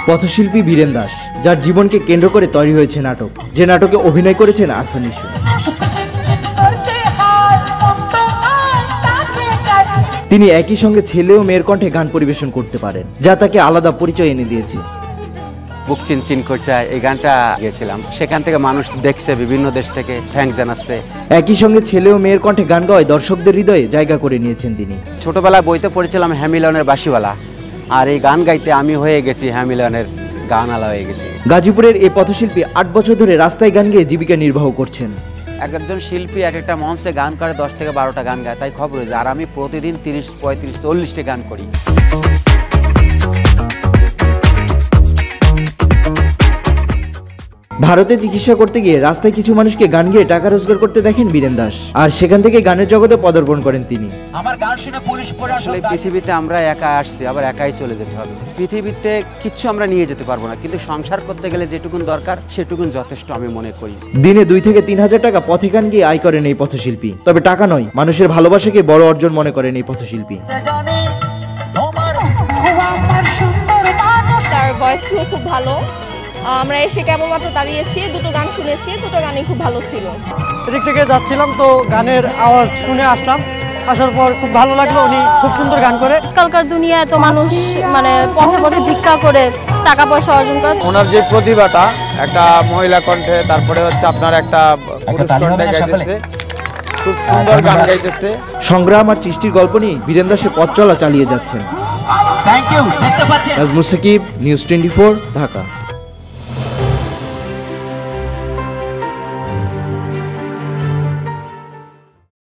পথশিল্পী বীরেন দাস, যার জীবনকে কেন্দ্র করে তৈরি হয়েছে নাটক, যে নাটকে অভিনয় করেছেন আরফান নিশো। তিনি একই সঙ্গে ছেলে ও মেয়ের কণ্ঠে গান পরিবেশন করতে পারেন, যা তাকে আলাদা পরিচয় এনে দিয়েছে। বুক চিনচিন করছে এই গানটা গেয়েছিলাম, সেখান থেকে মানুষ দেখছে, বিভিন্ন দেশ থেকে থ্যাঙ্কস জানাচ্ছে। একই সঙ্গে ছেলে ও মেয়ের কণ্ঠে গান গাওয়ায় দর্শকদের হৃদয়ে জায়গা করে নিয়েছেন তিনি। ছোটবেলায় বইতে পড়েছিলাম হ্যামিলনের বাঁশিওয়ালা, আর এই গান গাইতে আমি হয়ে গেছি হ্যামিলনের গানওয়ালা হয়ে গেছি। গাজীপুরের এই পথশিল্পী 8 বছর ধরে রাস্তায় গান গেয়ে জীবিকা নির্বাহ করছেন। একজন শিল্পী এক একটা মঞ্চে গান করে 10 থেকে 12টা গান গায়, তাই খবর হয়েছে। আর আমি প্রতিদিন 30, 35, 40টা গান করি। ভারতে চিকিৎসা করতে গিয়ে রাস্তায় কিছু মানুষকে গান গেয়ে টাকা রোজগার করতে দেখেন বীরেন দাস, আর সেখান থেকে গানের জগতে পদার্পণ করেন তিনি। আমার গান শুনে পুলিশ আসলে পৃথিবীতে আমরা একা আসছি, আবার একাই চলে যেতে হবে। পৃথিবীতে কিচ্ছু আমরা নিয়ে যেতে পারবো না, কিন্তু সংসার করতে গেলে যেটুকুন দরকার সেটুকুন যথেষ্ট আমি মনে করি। দিনে 2 থেকে 3 হাজার টাকা পথে গান গিয়ে আয় করেন এই পথশিল্পী। তবে টাকা নয়, মানুষের ভালোবাসাকে বড় অর্জন মনে করেন এই পথশিল্পী। তার ভয়েসটিও খুব ভালো। আমরা এসে কেবলমাত্র দাঁড়িয়েছি, 2টো গান শুনেছি, 2টো গানই খুব ভালো ছিল। এদিক থেকে যাচ্ছিলাম তো গানের আওয়াজ শুনে আসলাম, আসার পর খুব ভালো লাগলো। উনি খুব সুন্দর গান করে। আজকালকার দুনিয়ায় তো মানুষ পথে পথে ভিক্ষা করে টাকা পয়সা অর্জন করে। ওনার যে প্রতিভাটা, একটা মহিলা কণ্ঠে, তারপরে হচ্ছে আপনার একটা পুরুষ কণ্ঠে গাইতেছে, খুব সুন্দর গান গাইতেছে। সংগ্রাম আর সৃষ্টির গল্প নিয়ে বীরেন দাসের পথ চলা চালিয়ে যাচ্ছেন। Thank you. দেখতে পাচ্ছেন নাজমুস সাকিব, নিউজ 24, ঢাকা।